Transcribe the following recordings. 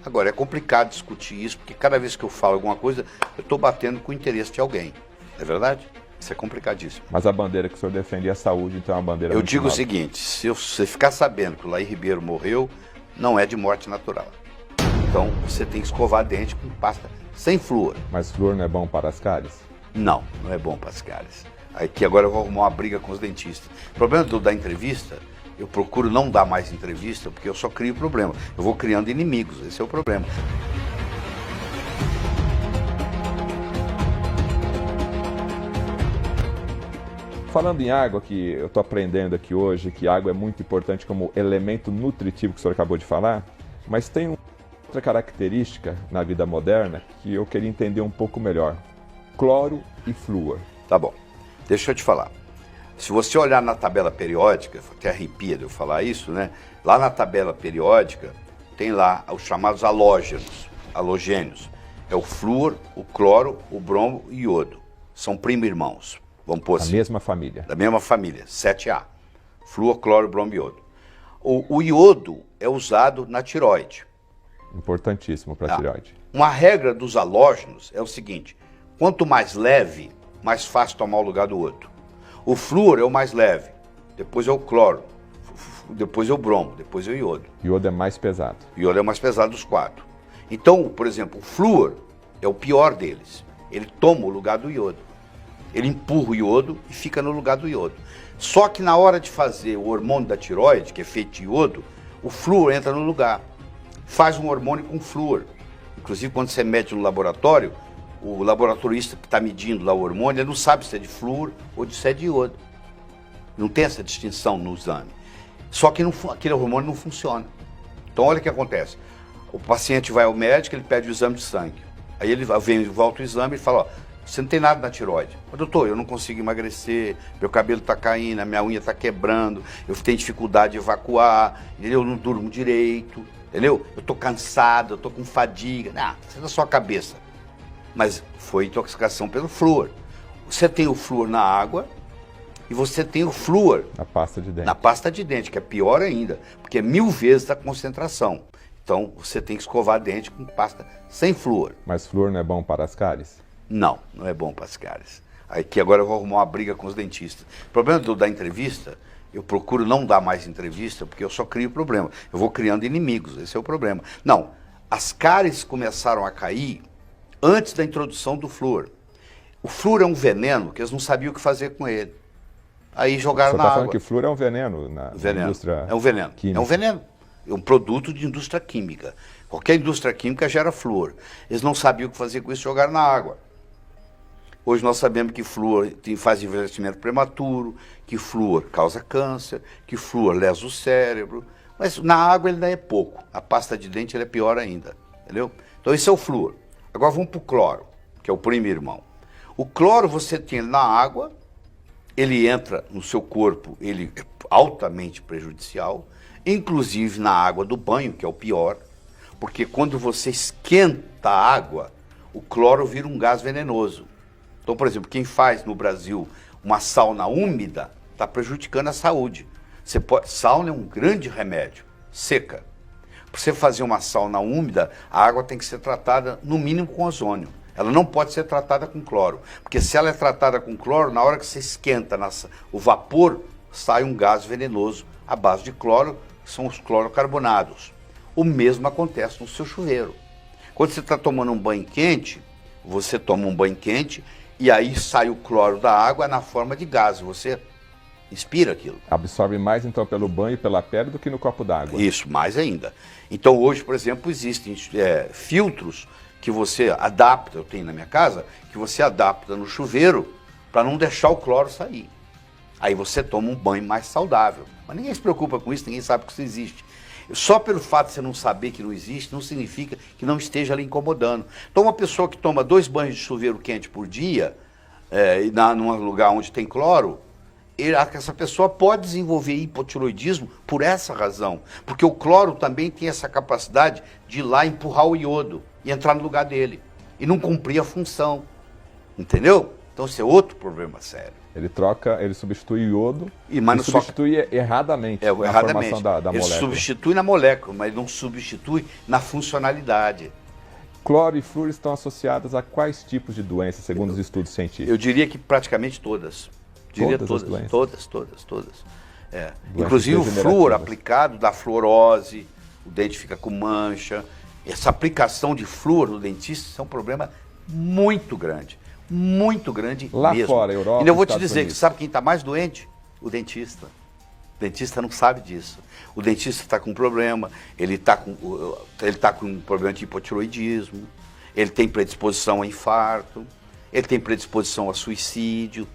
Agora, é complicado discutir isso, porque cada vez que eu falo alguma coisa, eu estou batendo com o interesse de alguém. É verdade? Isso é complicadíssimo. Mas a bandeira que o senhor defende é a saúde, então é uma bandeira... Eu digo o seguinte, se você ficar sabendo que o Laí Ribeiro morreu, não é de morte natural. Então, você tem que escovar dente com pasta sem flúor. Mas flúor não é bom para as cáries? Não, não é bom para as cáries. Aqui agora eu vou arrumar uma briga com os dentistas. O problema da entrevista, eu procuro não dar mais entrevista, porque eu só crio problema. Eu vou criando inimigos, esse é o problema. Falando em água, que eu estou aprendendo aqui hoje, que água é muito importante como elemento nutritivo que o senhor acabou de falar, mas tem outra característica na vida moderna que eu queria entender um pouco melhor. Cloro e flúor. Tá bom, deixa eu te falar. Se você olhar na tabela periódica, até arrepia de eu falar isso, né? Lá na tabela periódica tem lá os chamados halogênios. É o flúor, o cloro, o bromo e o iodo. São primo-irmãos. Vamos pôr assim. Da mesma família. Da mesma família, 7A. Flúor, cloro, bromo e iodo. O iodo é usado na tireoide. Importantíssimo para a tireoide. Uma regra dos halógenos é o seguinte: quanto mais leve, mais fácil tomar o lugar do outro. O flúor é o mais leve, depois é o cloro, depois é o bromo, depois é o iodo. O iodo é mais pesado. O iodo é o mais pesado dos quatro. Então, por exemplo, o flúor é o pior deles. Ele toma o lugar do iodo. Ele empurra o iodo e fica no lugar do iodo. Só que na hora de fazer o hormônio da tireoide, que é feito de iodo, o flúor entra no lugar. Faz um hormônio com flúor. Inclusive, quando você mede no laboratório, o laboratorista que está medindo lá o hormônio, ele não sabe se é de flúor ou se é de iodo. Não tem essa distinção no exame. Só que aquele hormônio não funciona. Então, olha o que acontece. O paciente vai ao médico, ele pede o exame de sangue. Aí ele volta o exame e fala: ó, você não tem nada na tireoide. Mas, doutor, eu não consigo emagrecer, meu cabelo está caindo, a minha unha está quebrando, eu tenho dificuldade de evacuar, entendeu? Eu não durmo direito, entendeu? Eu estou cansado, eu estou com fadiga. Não, isso é da sua cabeça. Mas foi intoxicação pelo flúor. Você tem o flúor na água e você tem o flúor na pasta de dente. Na pasta de dente, que é pior ainda, porque é 1000 vezes a concentração. Então, você tem que escovar dente com pasta sem flúor. Mas flúor não é bom para as cáries? Não, não é bom para as cáries. Aqui agora eu vou arrumar uma briga com os dentistas. O problema da entrevista, eu procuro não dar mais entrevista, porque eu só crio problema. Eu vou criando inimigos, esse é o problema. Não, as cáries começaram a cair antes da introdução do flúor. O flúor é um veneno que eles não sabiam o que fazer com ele. Aí jogaram na água. Você está falando que flúor é um veneno na indústria É um veneno. química. É um veneno. É um produto de indústria química. Qualquer indústria química gera flúor. Eles não sabiam o que fazer com isso, jogaram na água. Hoje nós sabemos que flúor faz envelhecimento prematuro, que flúor causa câncer, que flúor lesa o cérebro. Mas na água ele ainda é pouco. A pasta de dente ele é pior ainda. Entendeu? Então esse é o flúor. Agora vamos para o cloro, que é o primo irmão. O cloro você tem na água, ele entra no seu corpo, ele é altamente prejudicial, inclusive na água do banho, que é o pior, porque quando você esquenta a água, o cloro vira um gás venenoso. Então, por exemplo, quem faz no Brasil uma sauna úmida está prejudicando a saúde. Sauna é um grande remédio, seca. Para você fazer uma sauna úmida, a água tem que ser tratada no mínimo com ozônio. Ela não pode ser tratada com cloro, porque se ela é tratada com cloro, na hora que você esquenta o vapor, sai um gás venenoso à base de cloro, são os clorocarbonados. O mesmo acontece no seu chuveiro. Quando você está tomando um banho quente, você toma um banho quente e aí sai o cloro da água na forma de gás. Você inspira aquilo. Absorve mais então pelo banho e pela pele do que no copo d'água. Isso, mais ainda. Então hoje, por exemplo, existem filtros que você adapta, eu tenho na minha casa, que você adapta no chuveiro para não deixar o cloro sair. Aí você toma um banho mais saudável. Mas ninguém se preocupa com isso, ninguém sabe que isso existe. Só pelo fato de você não saber que não existe, não significa que não esteja lhe incomodando. Então uma pessoa que toma 2 banhos de chuveiro quente por dia, num lugar onde tem cloro, essa pessoa pode desenvolver hipotiroidismo por essa razão. Porque o cloro também tem essa capacidade de ir lá empurrar o iodo e entrar no lugar dele. E não cumprir a função. Entendeu? Então esse é outro problema sério. Ele substitui o iodo mas e substitui erradamente na erradamente. formação da Ele molécula. substitui na molécula, mas não substitui na funcionalidade. Cloro e flúor estão associadas a quais tipos de doenças, segundo os estudos científicos? Eu diria que praticamente todas. Diria Todas as doenças? Todas. Inclusive o flúor aplicado dá fluorose, o dente fica com mancha. Essa aplicação de flúor no dentista é um problema muito grande Lá mesmo. fora, Europa, E eu vou te Estados dizer Unidos. que sabe quem está mais doente? O dentista. O dentista não sabe disso. O dentista está com problema, ele está com um problema de hipotiroidismo, ele tem predisposição a infarto, ele tem predisposição a suicídio.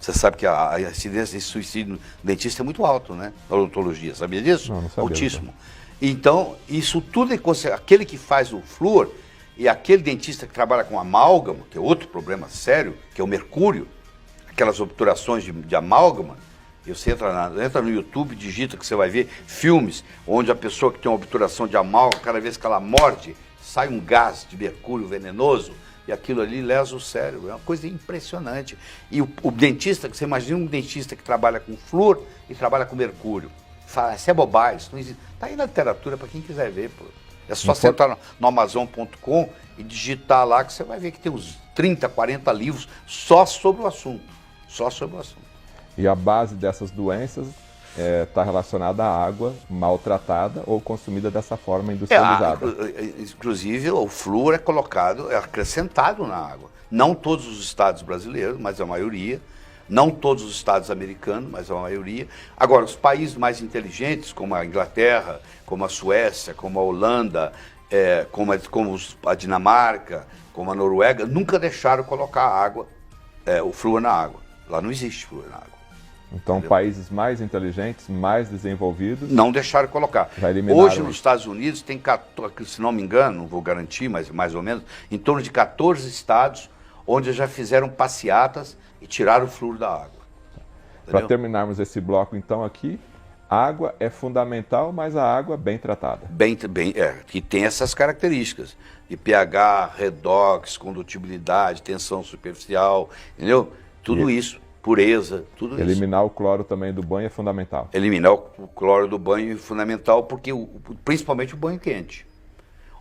Você sabe que a incidência de suicídio no dentista é muito alto, né? Na odontologia, sabia disso? Não sabia. Altíssimo. Então, isso tudo é aquele que faz o flúor e aquele dentista que trabalha com amálgama, que é outro problema sério, que é o mercúrio, aquelas obturações de amálgama. Você entra no YouTube, digita que você vai ver filmes onde a pessoa que tem uma obturação de amálgama, cada vez que ela morde, sai um gás de mercúrio venenoso e aquilo ali lesa o cérebro. É uma coisa impressionante. E o dentista, você imagina um dentista que trabalha com flúor e trabalha com mercúrio. Fala, isso é bobagem, isso não existe. Está aí na literatura para quem quiser ver. Pô. É só você entrar no Amazon.com e digitar lá que você vai ver que tem uns 30, 40 livros só sobre o assunto. Só sobre o assunto. E a base dessas doenças está relacionada à água maltratada ou consumida dessa forma industrializada. Inclusive, o flúor é acrescentado na água. Não todos os estados brasileiros, mas a maioria. Não todos os estados americanos, mas a maioria. Agora, os países mais inteligentes, como a Inglaterra, como a Suécia, como a Holanda, como a Dinamarca, como a Noruega, nunca deixaram colocar o flúor na água. Lá não existe flúor na água. Então, entendeu? Países mais inteligentes, mais desenvolvidos... não deixaram colocar. Hoje, nos Estados Unidos, tem, se não me engano, não vou garantir, mas mais ou menos, em torno de 14 estados onde já fizeram passeatas e tiraram o flúor da água. Para terminarmos esse bloco, então, aqui, água é fundamental, mas a água bem tratada. Que tem essas características de pH, redox, condutibilidade, tensão superficial, entendeu? Tudo isso, pureza, tudo isso. Eliminar o cloro também do banho é fundamental. Eliminar o cloro do banho é fundamental, porque principalmente o banho quente.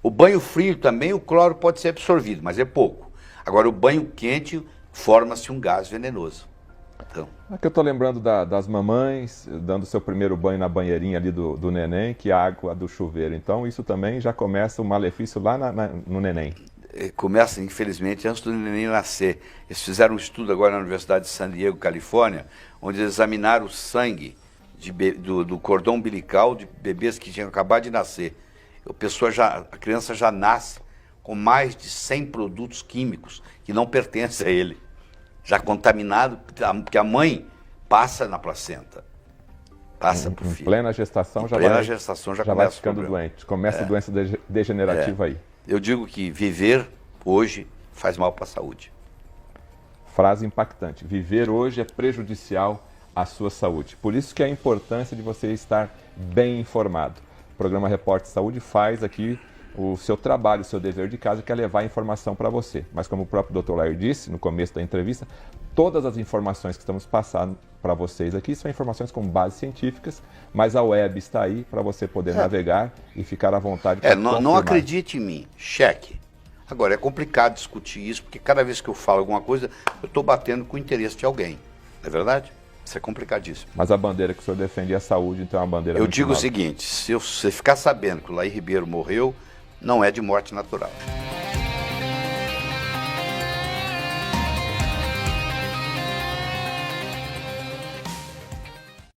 O banho frio também, o cloro pode ser absorvido, mas é pouco. Agora, o banho quente, forma-se um gás venenoso. Então. Aqui eu estou lembrando das mamães dando seu primeiro banho na banheirinha ali do neném, que é a água do chuveiro. Então, isso também já começa o malefício lá no neném. Começa, infelizmente, antes do neném nascer. Eles fizeram um estudo agora na Universidade de San Diego, Califórnia, onde eles examinaram o sangue do cordão umbilical de bebês que tinham acabado de nascer. A criança já nasce com mais de 100 produtos químicos que não pertencem a ele, já contaminado, porque a mãe passa na placenta, passa para o filho. Em plena gestação já vai ficando doente, começa a doença degenerativa aí. Eu digo que viver hoje faz mal para a saúde. Frase impactante, viver hoje é prejudicial à sua saúde. Por isso que é a importância de você estar bem informado. O programa Repórter Saúde faz aqui o seu trabalho, o seu dever de casa, que é levar a informação para você. Mas como o próprio Dr. Lair disse no começo da entrevista, todas as informações que estamos passando para vocês aqui são informações com bases científicas, mas a web está aí para você poder navegar e ficar à vontade. Não acredite em mim, cheque. Agora, é complicado discutir isso, porque cada vez que eu falo alguma coisa, eu estou batendo com o interesse de alguém. Não é verdade? Isso é complicadíssimo. Mas a bandeira que o senhor defende é a saúde, então é uma bandeira... Eu digo o seguinte, se você ficar sabendo que o Lair Ribeiro morreu, não é de morte natural.